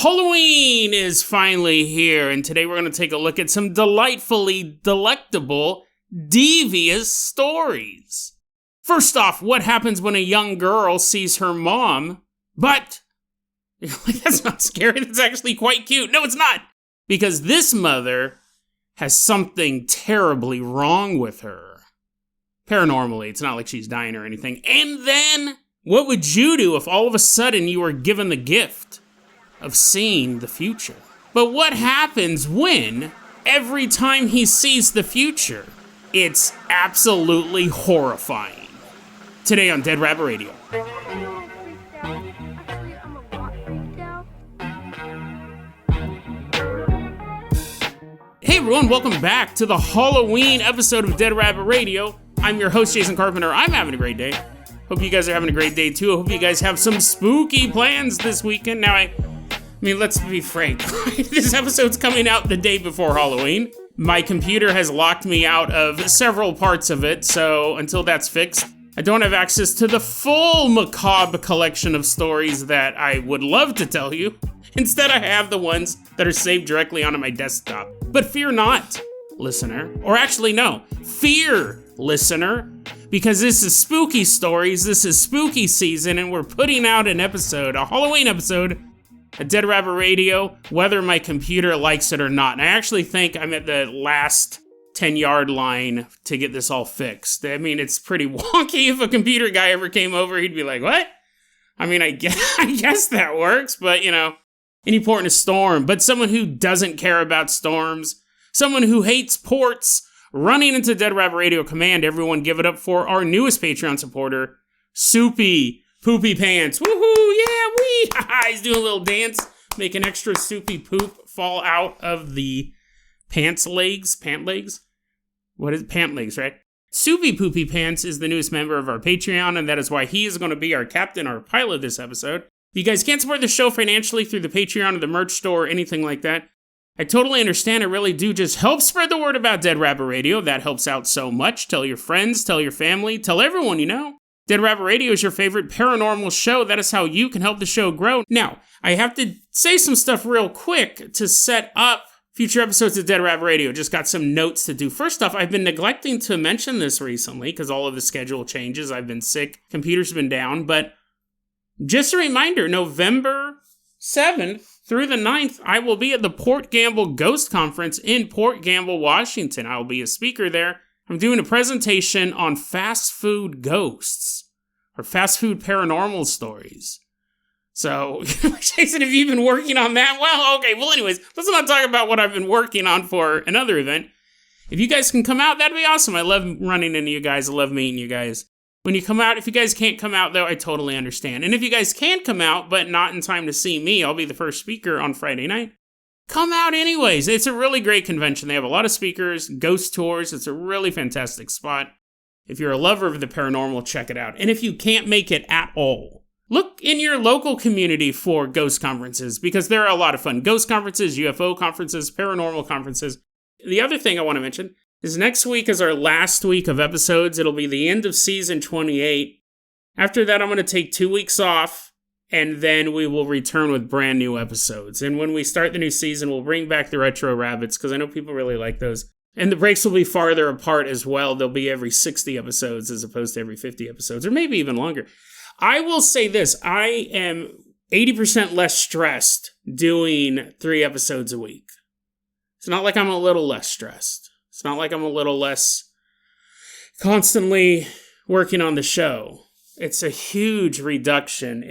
Halloween is finally here, and today we're going to take a look at some delightfully delectable, devious stories. First off, what happens when a young girl sees her mom, but... that's not scary, that's actually quite cute. No, it's not! Because this mother has something terribly wrong with her. Paranormally, it's not like she's dying or anything. And then, what would you do if all of a sudden you were given the gift of seeing the future? But what happens when, every time he sees the future, it's absolutely horrifying? Today on Dead Rabbit Radio. Hey everyone, welcome back to the Halloween episode of Dead Rabbit Radio. I'm your host, Jason Carpenter. I'm having a great day. Hope you guys are having a great day too. I hope you guys have some spooky plans this weekend. Now, I mean, let's be frank. This episode's coming out the day before Halloween. My computer has locked me out of several parts of it, so until that's fixed, I don't have access to the full macabre collection of stories that I would love to tell you. Instead, I have the ones that are saved directly onto my desktop. But fear not, listener. Or actually, no. Fear, listener. Because this is spooky stories, this is spooky season, and we're putting out an episode, a Halloween episode, at Dead Rabbit Radio, whether my computer likes it or not. And I actually think I'm at the last 10-yard line to get this all fixed. I mean, it's pretty wonky. If a computer guy ever came over, he'd be like, what? I mean, I guess that works, but, you know, any port in a storm. But someone who doesn't care about storms, someone who hates ports, running into Dead Rabbit Radio Command, everyone give it up for our newest Patreon supporter, Soupy Poopy Pants. Woohoo, yeah, wee! He's doing a little dance, making extra soupy poop fall out of the pant legs. What is it? Pant legs, right? Soupy Poopy Pants is the newest member of our Patreon, and that is why he is going to be our captain, our pilot this episode. If you guys can't support the show financially through the Patreon or the merch store or anything like that, I totally understand. I really do. Just help spread the word about Dead Rabbit Radio. That helps out so much. Tell your friends, tell your family, tell everyone you know. Dead Rabbit Radio is your favorite paranormal show. That is how you can help the show grow. Now, I have to say some stuff real quick to set up future episodes of Dead Rabbit Radio. Just got some notes to do. First off, I've been neglecting to mention this recently because all of the schedule changes. I've been sick. Computers been down. But just a reminder, November 7th through the 9th, I will be at the Port Gamble Ghost Conference in Port Gamble, Washington. I will be a speaker there. I'm doing a presentation on fast food ghosts or fast food paranormal stories. So, Jason, have you been working on that? Well, okay. Well, anyways, let's not talk about what I've been working on for another event. If you guys can come out, that'd be awesome. I love running into you guys. I love meeting you guys. When you come out, if you guys can't come out, though, I totally understand. And if you guys can come out, but not in time to see me, I'll be the first speaker on Friday night. Come out anyways. It's a really great convention. They have a lot of speakers, ghost tours. It's a really fantastic spot. If you're a lover of the paranormal, check it out. And if you can't make it at all, look in your local community for ghost conferences, because there are a lot of fun. Ghost conferences, UFO conferences, paranormal conferences. The other thing I want to mention is next week is our last week of episodes. It'll be the end of season 28. After that, I'm going to take 2 weeks off, and then we will return with brand new episodes. And when we start the new season, we'll bring back the Retro Rabbits, because I know people really like those. And the breaks will be farther apart as well. They'll be every 60 episodes as opposed to every 50 episodes, or maybe even longer. I will say this, I am 80% less stressed doing 3 episodes a week. It's not like I'm a little less stressed. It's not like I'm a little less constantly working on the show. It's a huge reduction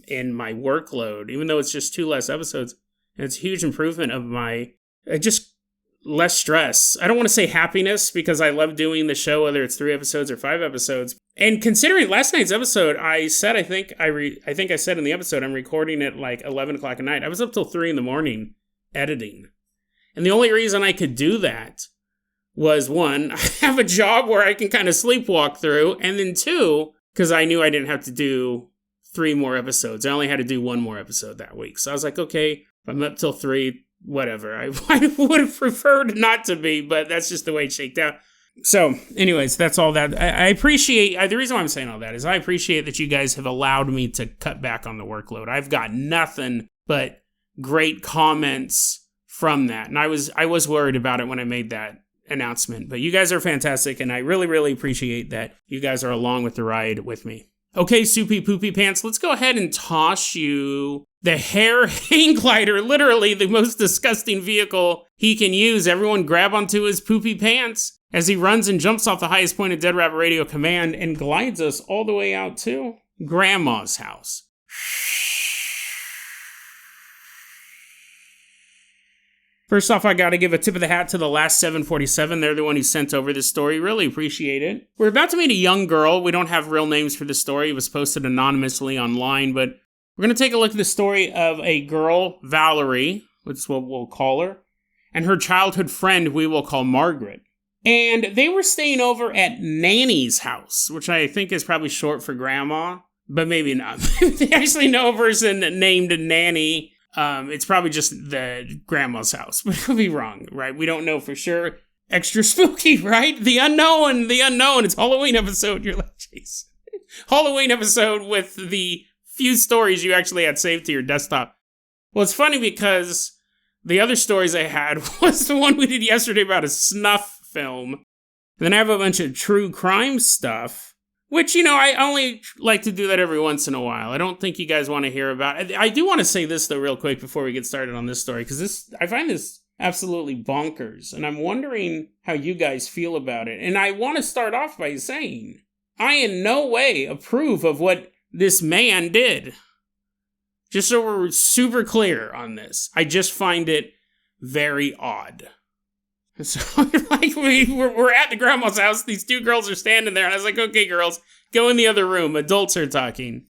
in my workload, even though it's just 2 less episodes. And it's a huge improvement of my, just less stress. I don't want to say happiness because I love doing the show, whether it's 3 episodes or 5 episodes. And considering last night's episode, I said, I think I said in the episode, I'm recording at like 11 o'clock at night. I was up till 3 in the morning editing. And the only reason I could do that was 1, I have a job where I can kind of sleepwalk through, and then 2, because I knew I didn't have to do 3 more episodes. I only had to do 1 more episode that week. So I was like, okay, if I'm up till 3, whatever. I would have preferred not to be, but that's just the way it shaked out. So, anyways, that's all that. I appreciate, the reason why I'm saying all that is I appreciate that you guys have allowed me to cut back on the workload. I've got nothing but great comments from that. And I was worried about it when I made that announcement. But you guys are fantastic, and I really, really appreciate that you guys are along with the ride with me. Okay, Soupy Poopy Pants, let's go ahead and toss you the hair hang glider, literally the most disgusting vehicle he can use. Everyone grab onto his poopy pants as he runs and jumps off the highest point of Dead Rabbit Radio Command and glides us all the way out to Grandma's house. First off, I gotta give a tip of the hat to the last 747. They're the one who sent over this story. Really appreciate it. We're about to meet a young girl. We don't have real names for the story. It was posted anonymously online, but we're gonna take a look at the story of a girl, Valerie, which is what we'll call her, and her childhood friend we will call Margaret. And they were staying over at Nanny's house, which I think is probably short for grandma, but maybe not. They actually know a person named Nanny. It's probably just the grandma's house, but it could be wrong, right? We don't know for sure. Extra spooky, right? The unknown. It's Halloween episode. You're like, jeez. Halloween episode with the few stories you actually had saved to your desktop. Well, it's funny because the other stories I had was the one we did yesterday about a snuff film. And then I have a bunch of true crime stuff. Which, I only like to do that every once in a while. I don't think you guys want to hear about it. I do want to say this, though, real quick before we get started on this story, because I find this absolutely bonkers, and I'm wondering how you guys feel about it. And I want to start off by saying, I in no way approve of what this man did. Just so we're super clear on this. I just find it very odd. So, like, we're at the grandma's house, these two girls are standing there, and I was like, okay, girls, go in the other room, adults are talking.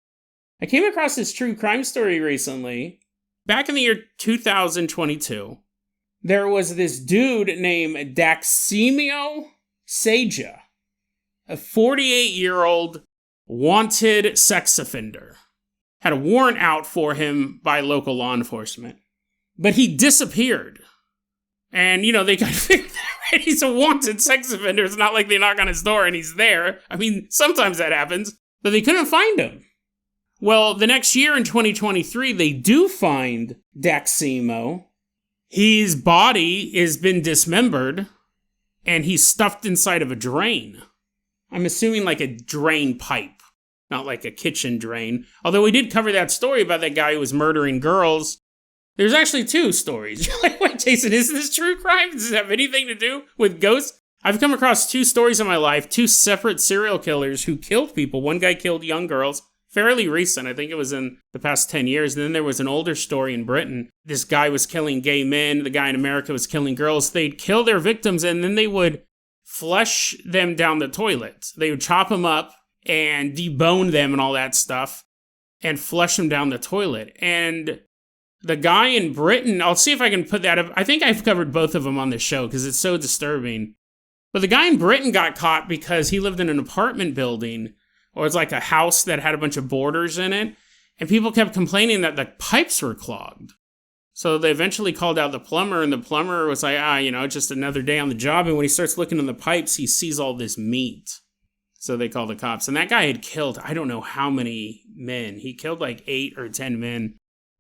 I came across this true crime story recently. Back in the year 2022, there was this dude named Daximio Seja, a 48-year-old wanted sex offender. Had a warrant out for him by local law enforcement. But he disappeared. And, they got to figure that out. He's a wanted sex offender. It's not like they knock on his door and he's there. I mean, sometimes that happens. But they couldn't find him. Well, the next year in 2023, they do find Daximo. His body has been dismembered. And he's stuffed inside of a drain. I'm assuming like a drain pipe. Not like a kitchen drain. Although we did cover that story about that guy who was murdering girls. There's actually two stories. You're like, wait, Jason, is this true crime? Does it have anything to do with ghosts? I've come across two stories in my life, two separate serial killers who killed people. One guy killed young girls, fairly recent. I think it was in the past 10 years. And then there was an older story in Britain. This guy was killing gay men. The guy in America was killing girls. They'd kill their victims, and then they would flush them down the toilet. They would chop them up and debone them and all that stuff and flush them down the toilet. And the guy in Britain, I'll see if I can put that up. I think I've covered both of them on this show because it's so disturbing. But the guy in Britain got caught because he lived in an apartment building, or it's like a house that had a bunch of boarders in it, and people kept complaining that the pipes were clogged. So they eventually called out the plumber, and the plumber was like, just another day on the job. And when he starts looking in the pipes, he sees all this meat. So they call the cops. And that guy had killed, I don't know how many men. He killed like 8 or 10 men.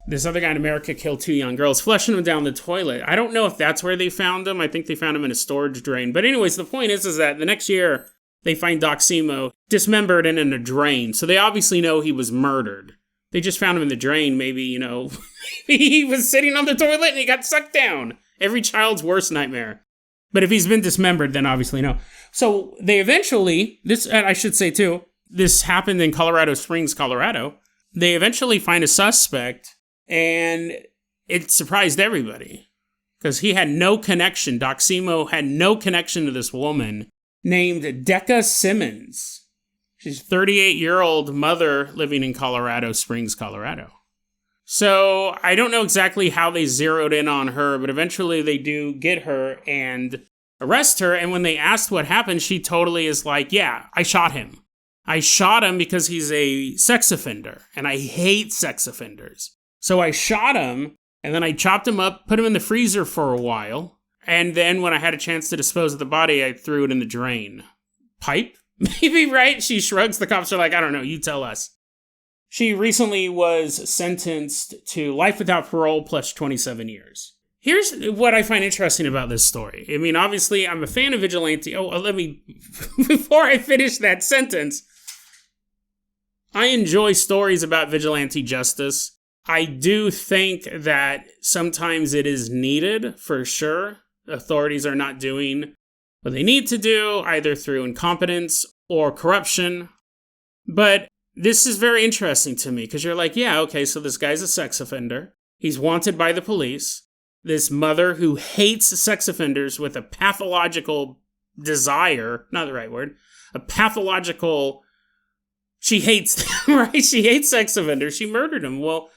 This other guy in America killed 2 young girls, flushing them down the toilet. I don't know if that's where they found him. I think they found him in a storage drain. But anyways, the point is that the next year, they find Daximo dismembered and in a drain. So they obviously know he was murdered. They just found him in the drain. Maybe, maybe he was sitting on the toilet and he got sucked down. Every child's worst nightmare. But if he's been dismembered, then obviously no. So they eventually, I should say too, this happened in Colorado Springs, Colorado. They eventually find a suspect. And it surprised everybody because he had no connection. Daximo had no connection to this woman named Decca Simmons. She's a 38-year-old mother living in Colorado Springs, Colorado. So I don't know exactly how they zeroed in on her, but eventually they do get her and arrest her. And when they asked what happened, she totally is like, yeah, I shot him. I shot him because he's a sex offender, and I hate sex offenders. So I shot him, and then I chopped him up, put him in the freezer for a while, and then when I had a chance to dispose of the body, I threw it in the drain. Pipe? Maybe, right? She shrugs. The cops are like, I don't know, you tell us. She recently was sentenced to life without parole plus 27 years. Here's what I find interesting about this story. I mean, obviously, I'm a fan of vigilante. Oh, let me, before I finish that sentence, I enjoy stories about vigilante justice. I do think that sometimes it is needed, for sure. Authorities are not doing what they need to do, either through incompetence or corruption. But this is very interesting to me, because you're like, yeah, okay, so this guy's a sex offender. He's wanted by the police. This mother who hates sex offenders with a pathological desire, not the right word, a pathological, she hates them, right? She hates sex offenders. She murdered him. Well,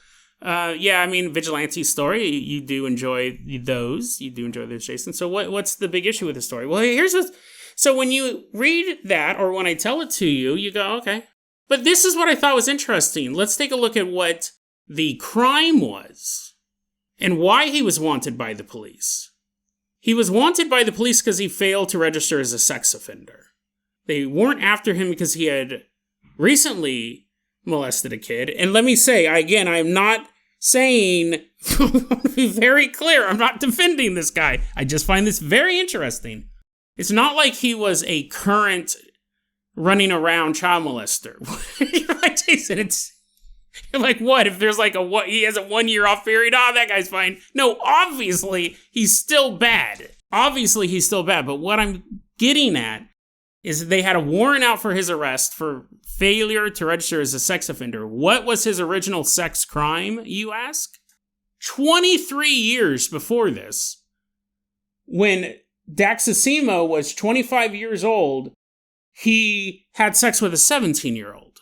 yeah, I mean, vigilante story, you do enjoy those. You do enjoy those, Jason. So what's the big issue with the story? Well, so when you read that, or when I tell it to you, you go, okay. But this is what I thought was interesting. Let's take a look at what the crime was and why he was wanted by the police. He was wanted by the police because he failed to register as a sex offender. They weren't after him because he had recently molested a kid. And let me say, again, I'm not saying, to be very clear, I'm not defending this guy. I just find this very interesting. It's not like he was a current running around child molester. You're like, Jason, you're like, what? If there's like he has a 1 year off period, that guy's fine. No, obviously, he's still bad. Obviously, he's still bad. But what I'm getting at is they had a warrant out for his arrest for failure to register as a sex offender. What was his original sex crime, you ask? 23 years before this, when Daxasimo was 25 years old, he had sex with a 17-year-old.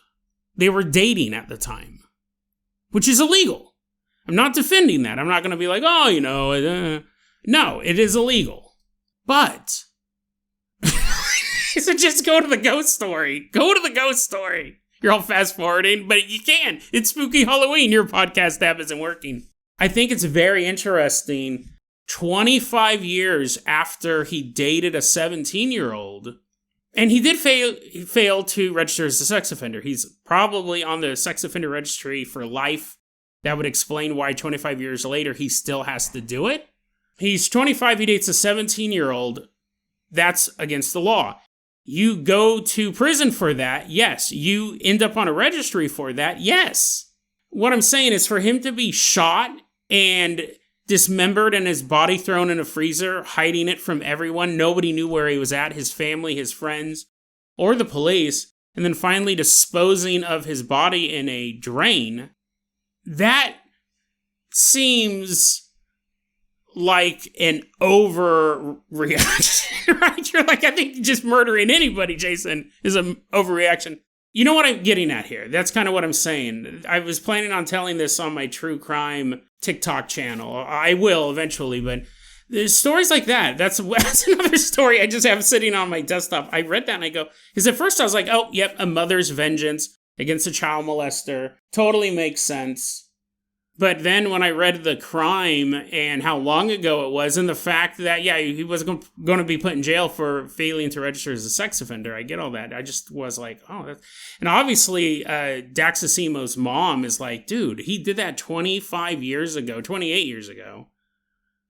They were dating at the time, which is illegal. I'm not defending that. I'm not going to be like, no, it is illegal. But so just go to the ghost story. Go to the ghost story. You're all fast forwarding, but you can. It's Spooky Halloween. Your podcast app isn't working. I think it's very interesting. 25 years after he dated a 17-year-old, and he did fail to register as a sex offender. He's probably on the sex offender registry for life. That would explain why 25 years later he still has to do it. He's 25, he dates a 17-year-old. That's against the law. You go to prison for that, yes. You end up on a registry for that, yes. What I'm saying is for him to be shot and dismembered and his body thrown in a freezer, hiding it from everyone, nobody knew where he was at, his family, his friends, or the police, and then finally disposing of his body in a drain, that seems like an overreaction, right? You're like, I think just murdering anybody, Jason, is an overreaction. You know what I'm getting at here? That's kind of what I'm saying. I was planning on telling this on my true crime TikTok channel. I will eventually, but there's stories like that. That's another story I just have sitting on my desktop. I read that and I go, because at first I was like, oh, yep, a mother's vengeance against a child molester. Totally makes sense. But then when I read the crime and how long ago it was, and the fact that, yeah, he was going to be put in jail for failing to register as a sex offender, I get all that. I just was like, oh. And obviously, Daxasimo's mom is like, dude, he did that 28 years ago.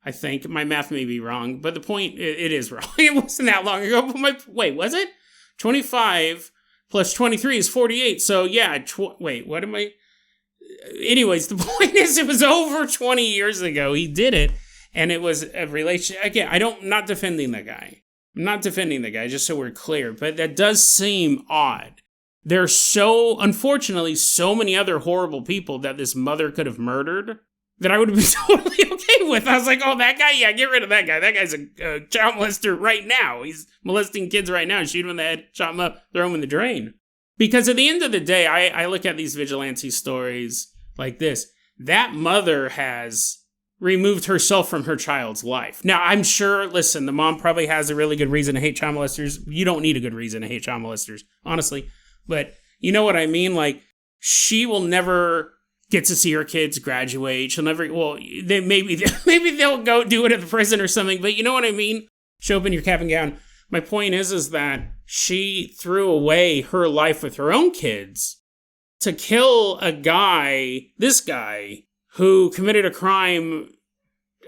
I think. My math may be wrong, but the point, it is wrong. It wasn't that long ago. But wait, was it? 25 plus 23 is 48. So, yeah, wait, what am I... Anyways, the point is it was over 20 years ago. He did it, and it was a relation. Again, I'm not defending the guy. I'm not defending the guy, just so we're clear. But that does seem odd. There's unfortunately, so many other horrible people that this mother could have murdered that I would have been totally okay with. I was like, oh, that guy? Yeah, get rid of that guy. That guy's a child molester right now. He's molesting kids right now. Shoot him in the head, chop him up, throw him in the drain. Because at the end of the day, I look at these vigilante stories like this. That mother has removed herself from her child's life. Now, I'm sure, listen, the mom probably has a really good reason to hate child molesters. You don't need a good reason to hate child molesters, honestly. But you know what I mean? Like, she will never get to see her kids graduate. She'll never, well, maybe they'll go do it at the prison or something. But you know what I mean? Show up in your cap and gown. My point is that she threw away her life with her own kids to kill this guy, who committed a crime.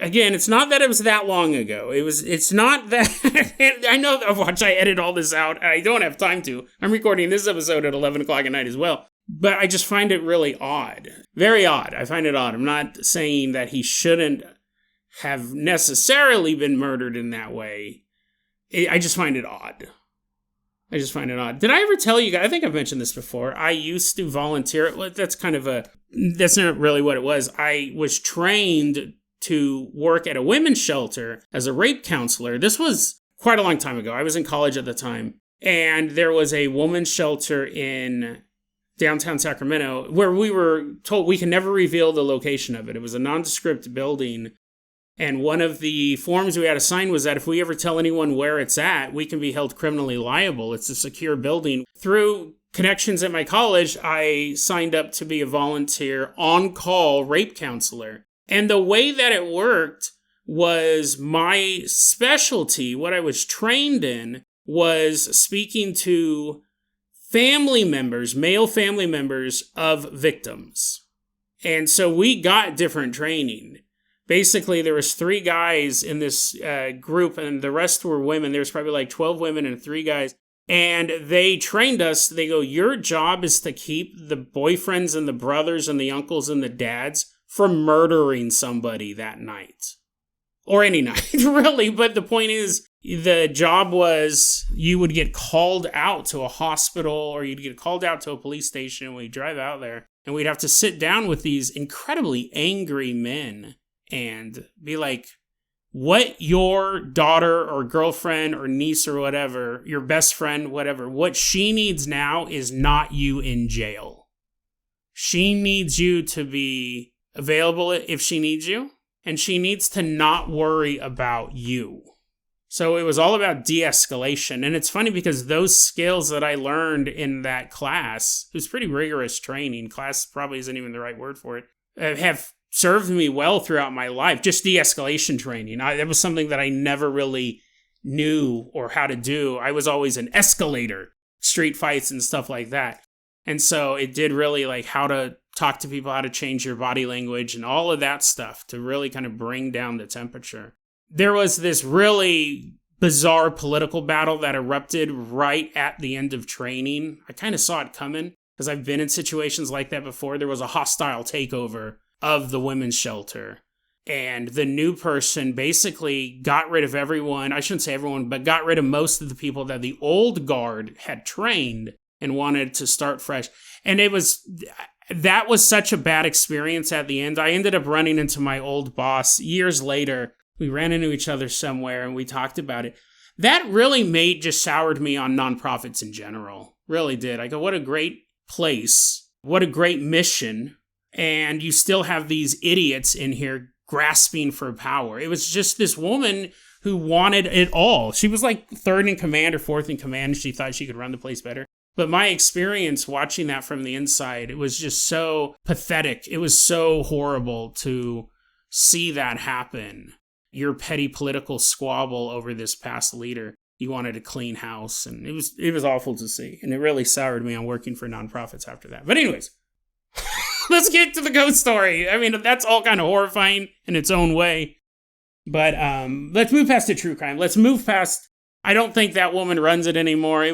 Again, it's not that it was that long ago. It's not that, I know, watch, I edit all this out. I don't have time to. I'm recording this episode at 11 o'clock at night as well. But I just find it really odd. Very odd. I find it odd. I'm not saying that he shouldn't have necessarily been murdered in that way. I just find it odd. Did I ever tell you guys? I think I've mentioned this before. I used to volunteer. That's not really what it was. I was trained to work at a women's shelter as a rape counselor. This was quite a long time ago. I was in college at the time. And there was a women's shelter in downtown Sacramento where we were told we can never reveal the location of it. It was a nondescript building. And one of the forms we had to sign was that if we ever tell anyone where it's at, we can be held criminally liable. It's a secure building. Through connections at my college, I signed up to be a volunteer on-call rape counselor. And the way that it worked was my specialty, what I was trained in, was speaking to family members, male family members of victims. And so we got different training. Basically, there was 3 guys in this group, and the rest were women. There was probably like 12 women and 3 guys. And they trained us. They go, your job is to keep the boyfriends and the brothers and the uncles and the dads from murdering somebody that night. Or any night, really. But the point is, the job was you would get called out to a hospital or you'd get called out to a police station. We'd drive out there and we'd have to sit down with these incredibly angry men and be like, what your daughter or girlfriend or niece or whatever, your best friend, whatever, what she needs now is not you in jail. She needs you to be available if she needs you, and she needs to not worry about you. So it was all about de-escalation. And it's funny because those skills that I learned in that class, it was pretty rigorous training. Class probably isn't even the right word for it, have served me well throughout my life. Just de-escalation training. That was something that I never really knew or how to do. I was always an escalator, street fights and stuff like that. And so it did really like how to talk to people, how to change your body language and all of that stuff to really kind of bring down the temperature. There was this really bizarre political battle that erupted right at the end of training. I kind of saw it coming because I've been in situations like that before. There was a hostile takeover of the women's shelter. And the new person basically got rid of everyone. I shouldn't say everyone, but got rid of most of the people that the old guard had trained and wanted to start fresh. And that was such a bad experience at the end. I ended up running into my old boss years later. We ran into each other somewhere and we talked about it. That really just soured me on nonprofits in general. Really did. I go, what a great place. What a great mission. And you still have these idiots in here grasping for power. It was just this woman who wanted it all. She was like 3rd in command or 4th in command. And she thought she could run the place better. But my experience watching that from the inside, it was just so pathetic. It was so horrible to see that happen. Your petty political squabble over this past leader. You wanted to clean house, and it was awful to see. And it really soured me on working for nonprofits after that. But anyways, let's get to the ghost story. I mean, that's all kind of horrifying in its own way. But let's move past the true crime. Let's move past, I don't think that woman runs it anymore.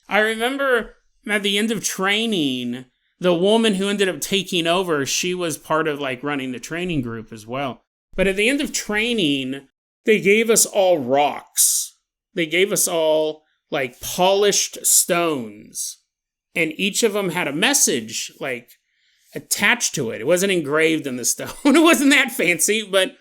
I remember at the end of training, the woman who ended up taking over, she was part of like running the training group as well. But at the end of training, they gave us all rocks. They gave us all like polished stones. And each of them had a message like attached to it. It wasn't engraved in the stone. It wasn't that fancy, but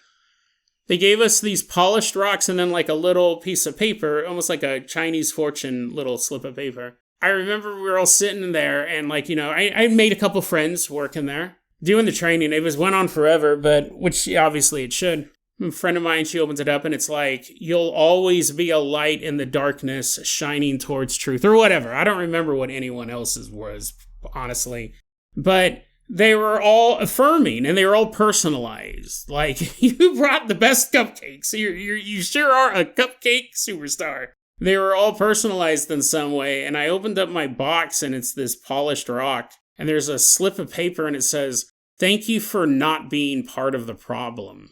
they gave us these polished rocks and then like a little piece of paper, almost like a Chinese fortune little slip of paper. I remember we were all sitting there and like, I made a couple friends working there, doing the training. It went on forever, but which obviously it should. A friend of mine, she opens it up and it's like, you'll always be a light in the darkness shining towards truth or whatever. I don't remember what anyone else's was, honestly. But they were all affirming and they were all personalized. Like, you brought the best cupcakes. You sure are a cupcake superstar. They were all personalized in some way. And I opened up my box and it's this polished rock. And there's a slip of paper and it says, "Thank you for not being part of the problem."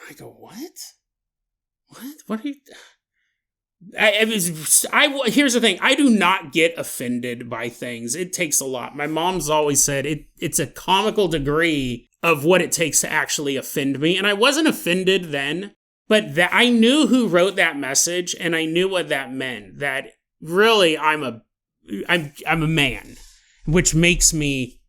I go, what? What are you... Here's the thing. I do not get offended by things. It takes a lot. My mom's always said it's a comical degree of what it takes to actually offend me. And I wasn't offended then, but I knew who wrote that message and I knew what that meant. That really I'm a man, which makes me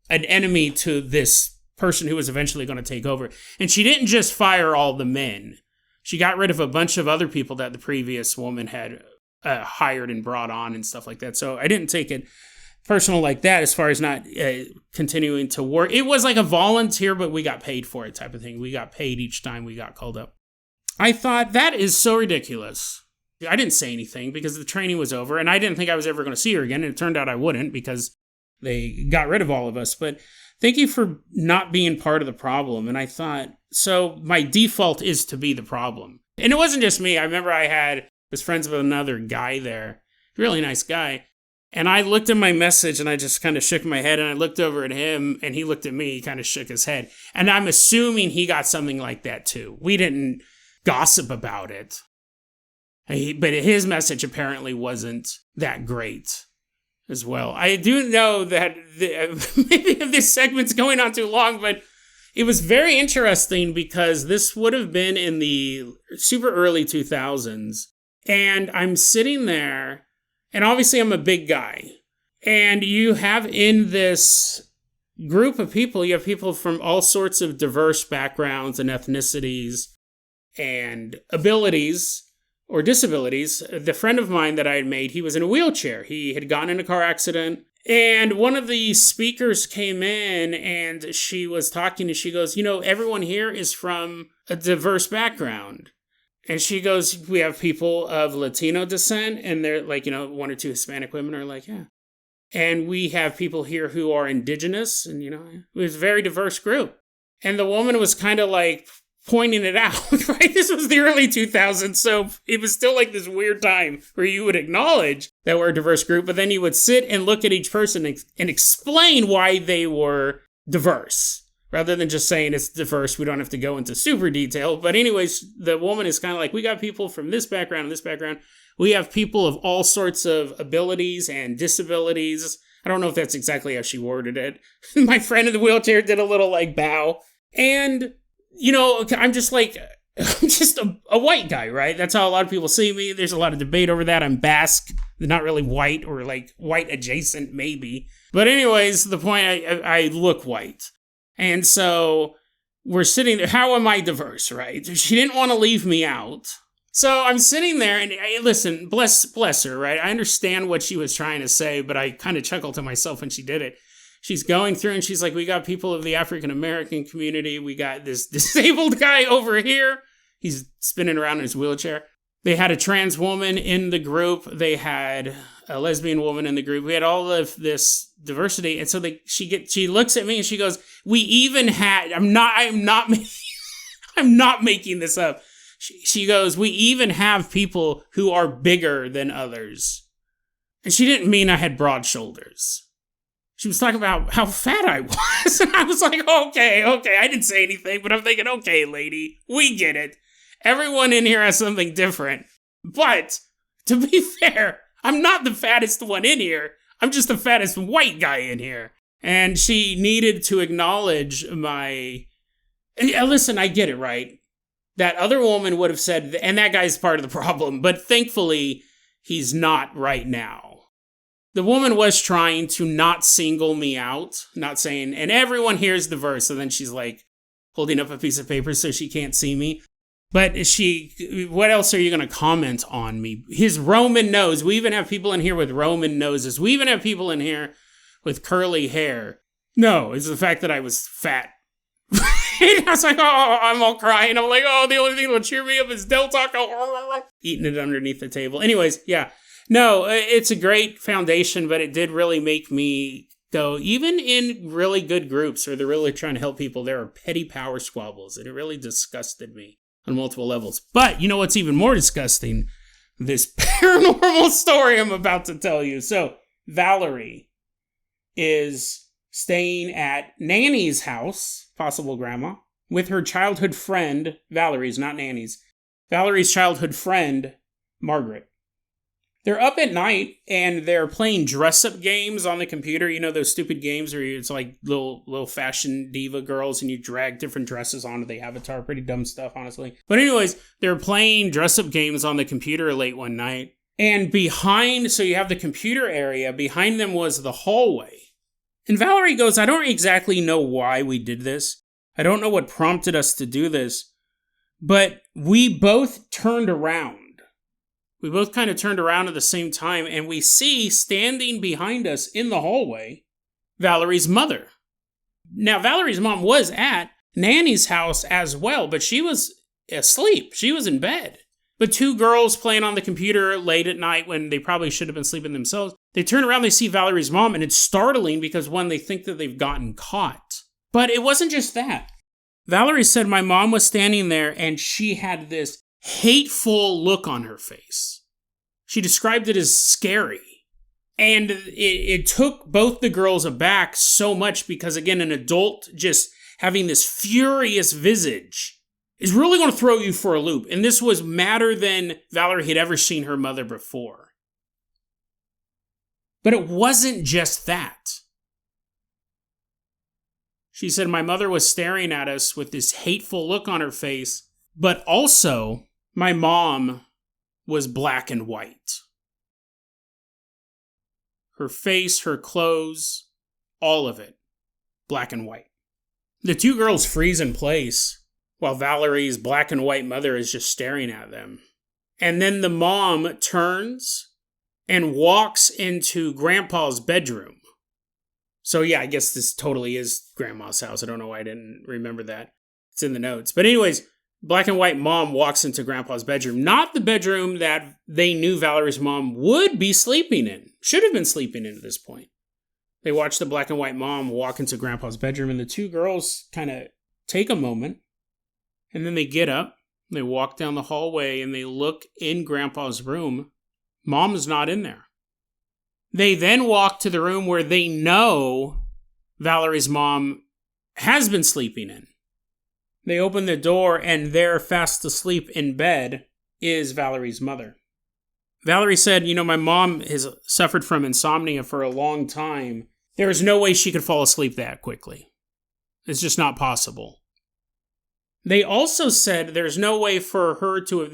an enemy to this person who was eventually going to take over. And she didn't just fire all the men. She got rid of a bunch of other people that the previous woman had hired and brought on and stuff like that. So I didn't take it personal like that as far as not continuing to work. It was like a volunteer, but we got paid for it type of thing. We got paid each time we got called up. I thought, that is so ridiculous. I didn't say anything because the training was over, and I didn't think I was ever going to see her again, and it turned out I wouldn't because they got rid of all of us. But thank you for not being part of the problem. And I thought, so my default is to be the problem. And it wasn't just me. I remember I was friends with another guy there, really nice guy. And I looked at my message and I just kind of shook my head, and I looked over at him and he looked at me, he kind of shook his head. And I'm assuming he got something like that too. We didn't gossip about it. But his message apparently wasn't that great as well. I do know that maybe this segment's going on too long, but it was very interesting because this would have been in the super early 2000s. And I'm sitting there, and obviously I'm a big guy. And you have in this group of people, you have people from all sorts of diverse backgrounds and ethnicities and abilities or disabilities. The friend of mine that I had made, he was in a wheelchair. He had gotten in a car accident. And one of the speakers came in and she was talking and she goes, everyone here is from a diverse background. And she goes, we have people of Latino descent, and they're like, one or two Hispanic women are like, yeah. And we have people here who are indigenous, and, it was a very diverse group. And the woman was kind of like pointing it out, right? This was the early 2000s, so it was still like this weird time where you would acknowledge that we're a diverse group, but then you would sit and look at each person and explain why they were diverse. Rather than just saying it's diverse, we don't have to go into super detail. But anyways, the woman is kind of like, we got people from this background and this background. We have people of all sorts of abilities and disabilities. I don't know if that's exactly how she worded it. My friend in the wheelchair did a little bow. And, I'm just a white guy, right? That's how a lot of people see me. There's a lot of debate over that. I'm Basque, not really white, or white adjacent maybe. But anyways, the point, I look white. And so we're sitting there. How am I diverse, right? She didn't want to leave me out. So I'm sitting there and listen, bless her, right? I understand what she was trying to say, but I kind of chuckled to myself when she did it. She's going through and she's like, we got people of the African American community. We got this disabled guy over here. He's spinning around in his wheelchair. They had a trans woman in the group. They had a lesbian woman in the group. We had all of this diversity. And so she looks at me and she goes, we even had, I'm not making this up. She goes, we even have people who are bigger than others. And she didn't mean I had broad shoulders. She was talking about how fat I was. And I was like, okay. I didn't say anything, but I'm thinking, okay, lady, we get it. Everyone in here has something different. But to be fair, I'm not the fattest one in here. I'm just the fattest white guy in here. And she needed to acknowledge my... And listen, I get it, right? That other woman would have said, and that guy's part of the problem, but thankfully, he's not right now. The woman was trying to not single me out, not saying, and everyone here is diverse. So then she's holding up a piece of paper so she can't see me. But what else are you going to comment on me? His Roman nose. We even have people in here with Roman noses. We even have people in here with curly hair. No, it's the fact that I was fat. I was like, oh, I'm all crying. I'm like, oh, the only thing that will cheer me up is Del Taco. Eating it underneath the table. Anyways, yeah. No, it's a great foundation, but it did really make me go, even in really good groups where they're really trying to help people, there are petty power squabbles, and it really disgusted me on multiple levels. But you know what's even more disgusting? This paranormal story I'm about to tell you. So, Valerie. is staying at Nanny's house, possible grandma, with her childhood friend, Valerie's, not Nanny's, Valerie's childhood friend, Margaret. They're up at night, and they're playing dress-up games on the computer. You know, those stupid games where it's like little fashion diva girls, and you drag different dresses onto the avatar. Pretty dumb stuff, honestly. But anyways, they're playing dress-up games on the computer late one night. And behind, so you have the computer area, behind them was the hallway. And Valerie goes, I don't exactly know why we did this. I don't know what prompted us to do this. But we both turned around. We both kind of turned around at the same time, and we see, standing behind us in the hallway, Valerie's mother. Now, Valerie's mom was at Nanny's house as well, but she was asleep. She was in bed. But two girls playing on the computer late at night when they probably should have been sleeping themselves, they turn around, they see Valerie's mom, and it's startling because, one, they think that they've gotten caught. But it wasn't just that. Valerie said my mom was standing there, and she had this hateful look on her face. She described it as scary. And it took both the girls aback so much because, again, an adult just having this furious visage is really going to throw you for a loop. And this was madder than Valerie had ever seen her mother before. But it wasn't just that. She said my mother was staring at us with this hateful look on her face, but also my mom was black and white. Her face, her clothes, all of it, black and white. The two girls freeze in place while Valerie's black and white mother is just staring at them. And then the mom turns and walks into Grandpa's bedroom. So yeah, I guess this totally is Grandma's house. I don't know why I didn't remember that. It's in the notes. But anyways, black and white mom walks into Grandpa's bedroom. Not the bedroom that they knew Valerie's mom would be sleeping in. Should have been sleeping in at this point. They watch the black and white mom walk into Grandpa's bedroom, and the two girls kind of take a moment, and then they get up, they walk down the hallway, and they look in Grandpa's room. Mom's not in there. They then walk to the room where they know Valerie's mom has been sleeping in. They open the door, and there, fast asleep in bed, is Valerie's mother. Valerie said, my mom has suffered from insomnia for a long time. There is no way she could fall asleep that quickly. It's just not possible. They also said there's no way for her to have,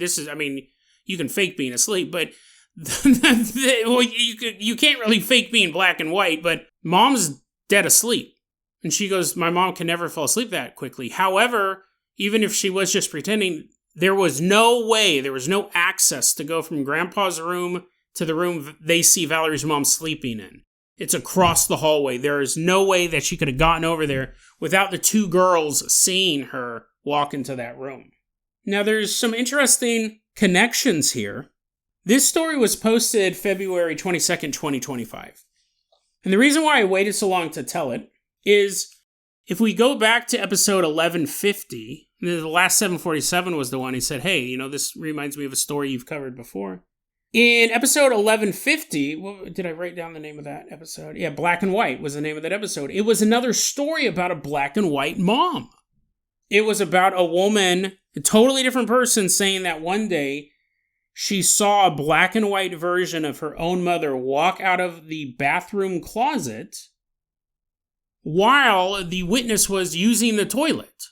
you can fake being asleep, but you can't really fake being black and white, but mom's dead asleep. And she goes, my mom can never fall asleep that quickly. However, even if she was just pretending, there was no way, there was no access to go from Grandpa's room to the room they see Valerie's mom sleeping in. It's across the hallway. There is no way that she could have gotten over there without the two girls seeing her walk into that room. Now, there's some interesting connections here. This story was posted February 22nd, 2025. And the reason why I waited so long to tell it is if we go back to episode 1150, the last 747 was the one he said, hey, this reminds me of a story you've covered before. In episode 1150, did I write down the name of that episode? Yeah, Black and White was the name of that episode. It was another story about a black and white mom. It was about a woman, a totally different person, saying that one day she saw a black and white version of her own mother walk out of the bathroom closet while the witness was using the toilet.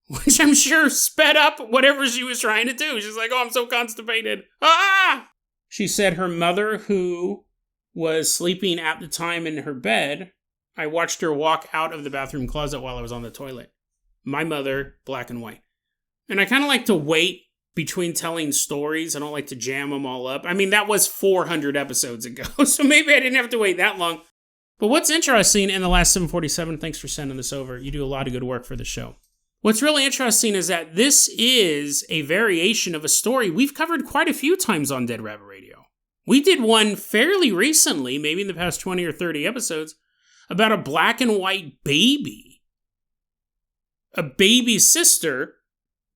Which I'm sure sped up whatever she was trying to do. She's like, I'm so constipated. Ah! She said her mother, who was sleeping at the time in her bed, I watched her walk out of the bathroom closet while I was on the toilet. My mother, black and white. And I kind of like to wait between telling stories. I don't like to jam them all up. That was 400 episodes ago, so maybe I didn't have to wait that long. But what's interesting in the last 747, thanks for sending this over. You do a lot of good work for the show. What's really interesting is that this is a variation of a story we've covered quite a few times on Dead Rabbit Radio. We did one fairly recently, maybe in the past 20 or 30 episodes, about a black and white baby. A baby sister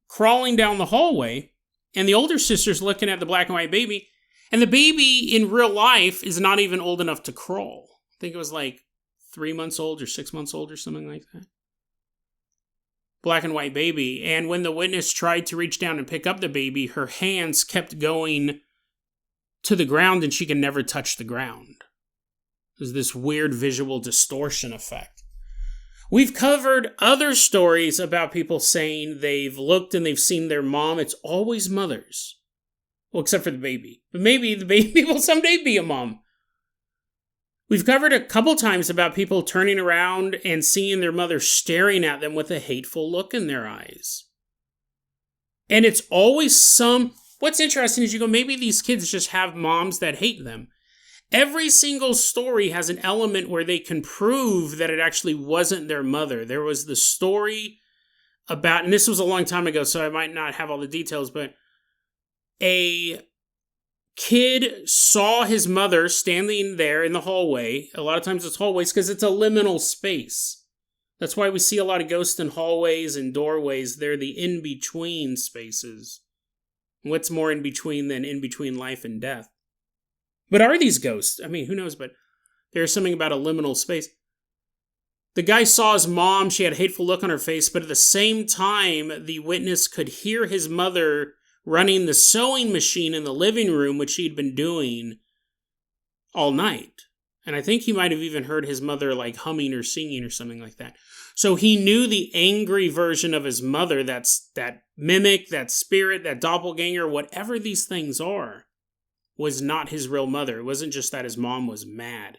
crawling down the hallway, and the older sister's looking at the black and white baby, and the baby in real life is not even old enough to crawl. think it was like 3 months old or 6 months old or something like that. Black and white baby. And when the witness tried to reach down and pick up the baby, her hands kept going to the ground and she could never touch the ground. There's this weird visual distortion effect. We've covered other stories about people saying they've looked and they've seen their mom. It's always mothers. Well, except for the baby. But maybe the baby will someday be a mom. We've covered a couple times about people turning around and seeing their mother staring at them with a hateful look in their eyes. And it's always what's interesting is you go, maybe these kids just have moms that hate them. Every single story has an element where they can prove that it actually wasn't their mother. There was the story about, and this was a long time ago, so I might not have all the details, but a kid saw his mother standing there in the hallway. A lot of times it's hallways because it's a liminal space. That's why we see a lot of ghosts in hallways and doorways. They're the in-between spaces. What's more in between than in between life and death? But are these ghosts? I mean, who knows, but there's something about a liminal space. The guy saw his mom. She had a hateful look on her face, but at the same time, the witness could hear his mother running the sewing machine in the living room, which she'd been doing all night. And I think he might have even heard his mother like humming or singing or something like that. So he knew the angry version of his mother, that mimic, that spirit, that doppelganger, whatever these things are, was not his real mother. It wasn't just that his mom was mad.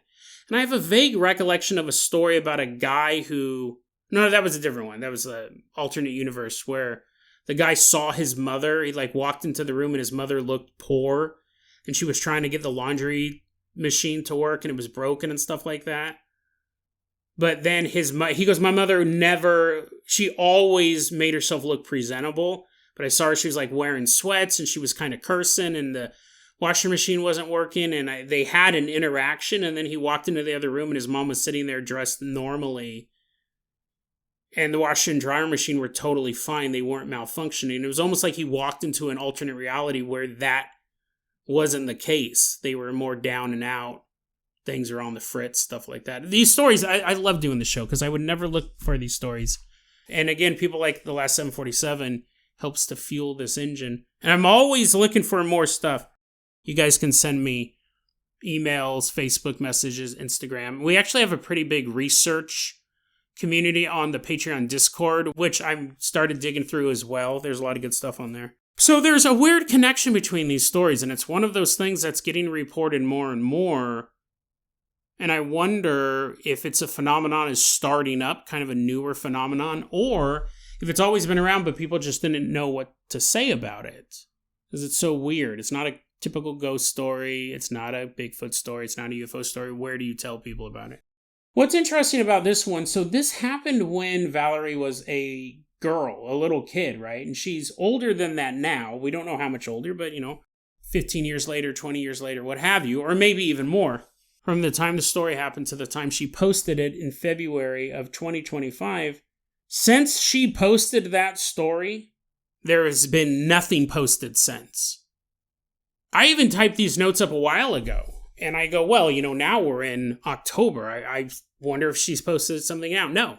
And I have a vague recollection of a story about a guy who... No, that was a different one. That was an alternate universe where the guy saw his mother. He like walked into the room and his mother looked poor. And she was trying to get the laundry machine to work and it was broken and stuff like that. But then he goes, my mother she always made herself look presentable. But I saw her, she was like wearing sweats and she was kind of cursing and the washing machine wasn't working. And they had an interaction and then he walked into the other room and his mom was sitting there dressed normally. And the washer and dryer machine were totally fine. They weren't malfunctioning. It was almost like he walked into an alternate reality where that wasn't the case. They were more down and out. Things are on the fritz, stuff like that. These stories, I love doing the show because I would never look for these stories. And again, people like The Last 747 helps to fuel this engine. And I'm always looking for more stuff. You guys can send me emails, Facebook messages, Instagram. We actually have a pretty big research community on the Patreon Discord, which I'm started digging through as well. There's a lot of good stuff on there. So there's a weird connection between these stories, and it's one of those things that's getting reported more and more. And I wonder if it's a phenomenon is starting up, kind of a newer phenomenon, or if it's always been around, but people just didn't know what to say about it. Because it's so weird. It's not a typical ghost story. It's not a Bigfoot story. It's not a UFO story. Where do you tell people about it? What's interesting about this one, so this happened when Valerie was a girl, a little kid, right? And she's older than that now. We don't know how much older, but 15 years later, 20 years later, what have you, or maybe even more. From the time the story happened to the time she posted it in February of 2025, since she posted that story, there has been nothing posted since. I even typed these notes up a while ago, and I go, well, now we're in October. I wonder if she's posted something out. No.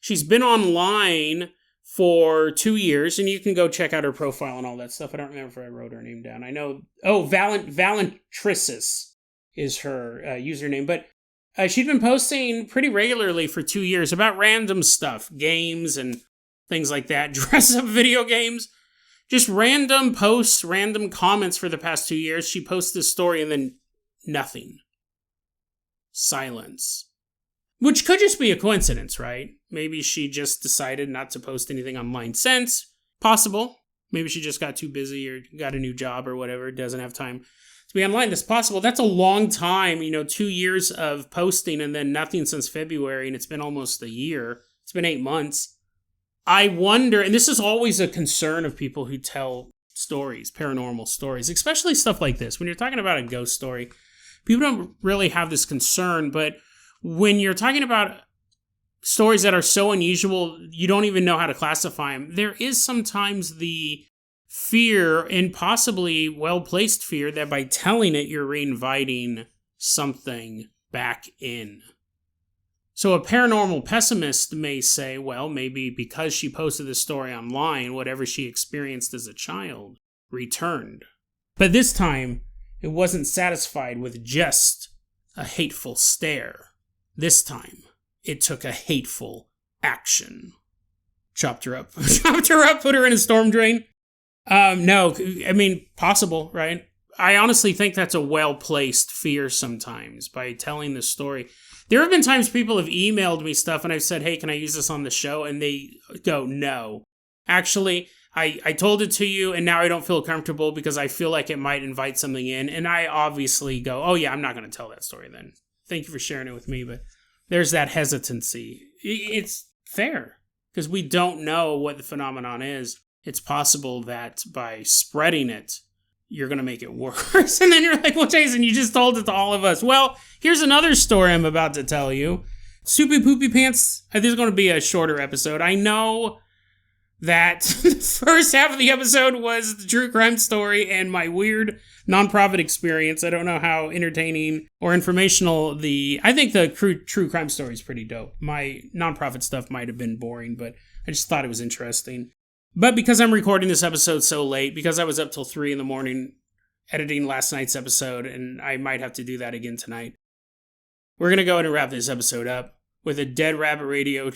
She's been online for 2 years, and you can go check out her profile and all that stuff. I don't remember if I wrote her name down. I know, Valentrisis is her username, but she'd been posting pretty regularly for 2 years about random stuff, games and things like that, dress-up video games, just random posts, random comments for the past 2 years. She posts this story and then nothing. Silence. Which could just be a coincidence, right? Maybe she just decided not to post anything online since. Possible. Maybe she just got too busy or got a new job or whatever, doesn't have time to be online. That's possible. That's a long time, 2 years of posting and then nothing since February, and it's been almost a year. It's been 8 months. I wonder, and this is always a concern of people who tell stories, paranormal stories, especially stuff like this. When you're talking about a ghost story, people don't really have this concern, but when you're talking about stories that are so unusual, you don't even know how to classify them, there is sometimes the fear, and possibly well-placed fear, that by telling it, you're reinviting something back in. So a paranormal pessimist may say, well, maybe because she posted this story online, whatever she experienced as a child returned. But this time, it wasn't satisfied with just a hateful stare. This time, it took a hateful action. Chopped her up. Chopped her up, put her in a storm drain. No, I mean, possible, right? I honestly think that's a well-placed fear sometimes by telling this story. There have been times people have emailed me stuff and I've said, hey, can I use this on the show? And they go, no. Actually, I told it to you and now I don't feel comfortable because I feel like it might invite something in. And I obviously go, oh yeah, I'm not going to tell that story then. Thank you for sharing it with me. But there's that hesitancy. It's fair because we don't know what the phenomenon is. It's possible that by spreading it, you're going to make it worse. And then you're like, well, Jason, you just told it to all of us. Well, here's another story I'm about to tell you. Soupy Poopy Pants. This is going to be a shorter episode. I know that the first half of the episode was the true crime story and my weird nonprofit experience. I don't know how entertaining or informational I think the true crime story is pretty dope. My nonprofit stuff might have been boring, but I just thought it was interesting. But because I'm recording this episode so late, because I was up till 3 a.m. editing last night's episode, and I might have to do that again tonight, we're going to go ahead and wrap this episode up with a Dead Rabbit Radio.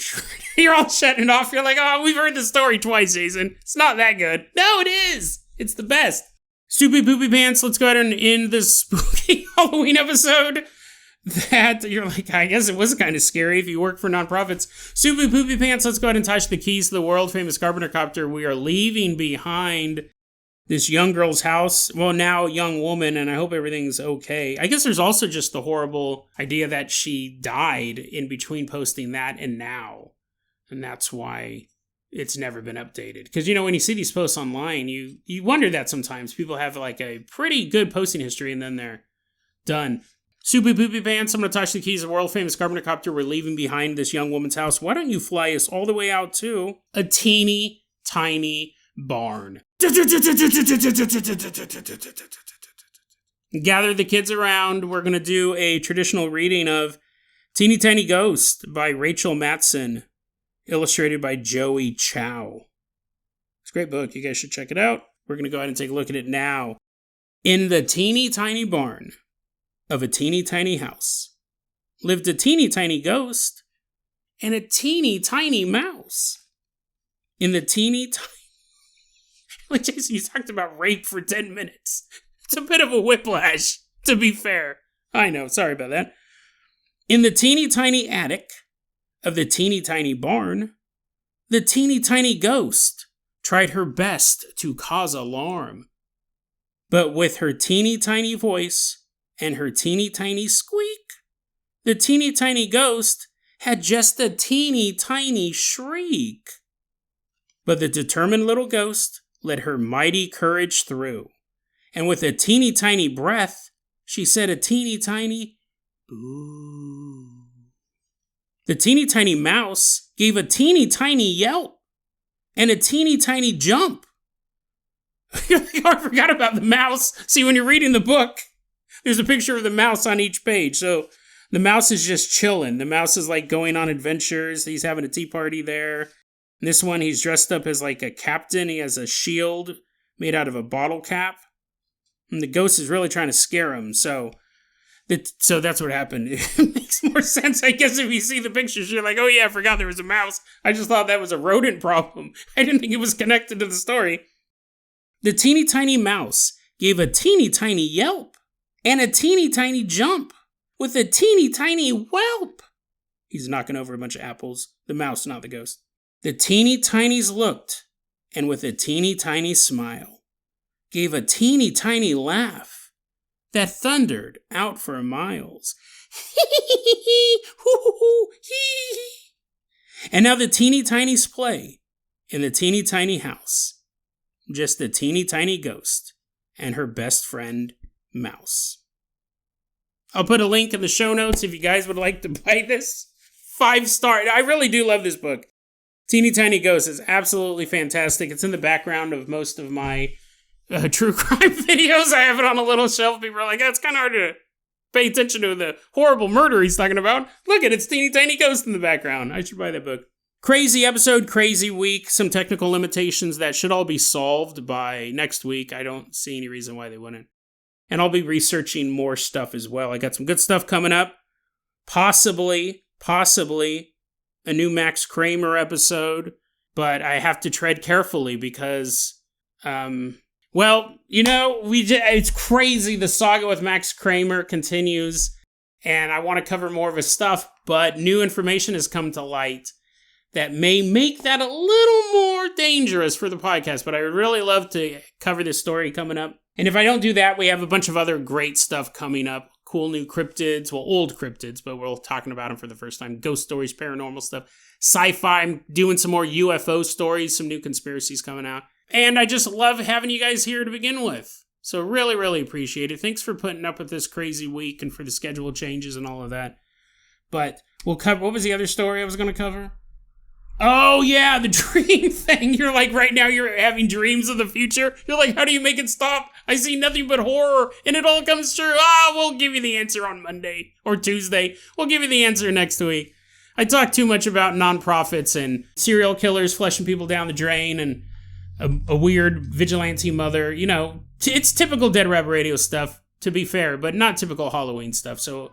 You're all shutting it off. You're like, oh, we've heard the story twice, Jason. It's not that good. No, it is. It's the best. Soupy Poopy Pants, let's go ahead and end this spooky Halloween episode. That you're like, I guess it was kind of scary if you work for nonprofits. Soupy Poopy Pants, let's go ahead and touch the keys to the world famous Carpenter Copter. We are leaving behind this young girl's house. Well, now young woman, and I hope everything's okay. I guess there's also just the horrible idea that she died in between posting that and now. And that's why it's never been updated. Because, when you see these posts online, you wonder that sometimes. People have like a pretty good posting history and then they're done. Soupy Poopy Pants, I'm going to touch the keys of world famous Carpenter Copter. We're leaving behind this young woman's house. Why don't you fly us all the way out to a teeny tiny barn? Gather the kids around. We're going to do a traditional reading of Teeny Tiny Ghost by Rachel Matson, illustrated by Joey Chow. It's a great book. You guys should check it out. We're going to go ahead and take a look at it now. In the teeny tiny barn of a teeny tiny house lived a teeny tiny ghost and a teeny tiny mouse. In the teeny tiny... Like, Jason, you talked about rape for 10 minutes. It's a bit of a whiplash, to be fair. I know, sorry about that. In the teeny tiny attic of the teeny tiny barn, the teeny tiny ghost tried her best to cause alarm. But with her teeny tiny voice and her teeny tiny squeak, the teeny tiny ghost had just a teeny tiny shriek. But the determined little ghost let her mighty courage through, and with a teeny tiny breath, she said a teeny tiny boo. The teeny tiny mouse gave a teeny tiny yelp and a teeny tiny jump. I forgot about the mouse. See, when you're reading the book, there's a picture of the mouse on each page. So the mouse is just chilling. The mouse is like going on adventures. He's having a tea party there. And this one, he's dressed up as like a captain. He has a shield made out of a bottle cap. And the ghost is really trying to scare him. So that's what happened. It makes more sense, I guess, if you see the pictures. You're like, oh yeah, I forgot there was a mouse. I just thought that was a rodent problem. I didn't think it was connected to the story. The teeny tiny mouse gave a teeny tiny yelp and a teeny tiny jump with a teeny tiny whelp. He's knocking over a bunch of apples. The mouse, not the ghost. The teeny tinies looked, and with a teeny tiny smile, gave a teeny tiny laugh that thundered out for miles. And now the teeny tinies play in the teeny tiny house. Just the teeny tiny ghost and her best friend, Mouse. I'll put a link in the show notes if you guys would like to buy this. 5-star. I really do love this book. Teeny Tiny Ghost is absolutely fantastic. It's in the background of most of my true crime videos. I have it on a little shelf. People are like, it's kind of hard to pay attention to the horrible murder he's talking about. Look at it's teeny tiny ghost in the background. I should buy that book. Crazy episode, crazy week. Some technical limitations that should all be solved by next week. I don't see any reason why they wouldn't. And I'll be researching more stuff as well. I got some good stuff coming up. Possibly a new Max Kramer episode. But I have to tread carefully because, it's crazy. The saga with Max Kramer continues. And I want to cover more of his stuff. But new information has come to light that may make that a little more dangerous for the podcast. But I would really love to cover this story coming up. And if I don't do that, we have a bunch of other great stuff coming up. Cool new cryptids. Well, old cryptids, but we're talking about them for the first time. Ghost stories, paranormal stuff, sci-fi. I'm doing some more UFO stories, some new conspiracies coming out. And I just love having you guys here to begin with. So really, really appreciate it. Thanks for putting up with this crazy week and for the schedule changes and all of that. But we'll cover, what was the other story I was going to cover? Oh, yeah, the dream thing. You're like, right now you're having dreams of the future. You're like, how do you make it stop? I see nothing but horror, and it all comes true. We'll give you the answer on Monday or Tuesday. We'll give you the answer next week. I talk too much about nonprofits and serial killers flushing people down the drain and a weird vigilante mother. You know, it's typical Dead Rabbit Radio stuff, to be fair, but not typical Halloween stuff. So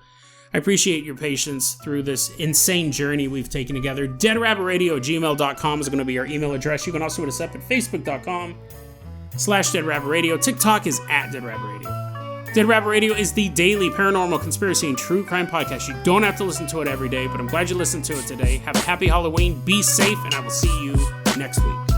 I appreciate your patience through this insane journey we've taken together. DeadRabbitRadio@gmail.com is going to be our email address. You can also hit us up at Facebook.com/DeadRabbitRadio. TikTok is @DeadRabbitRadio. Dead Rabbit Radio is the daily paranormal, conspiracy, and true crime podcast. You don't have to listen to it every day, but I'm glad you listened to it today. Have a happy Halloween, be safe, and I will see you next week.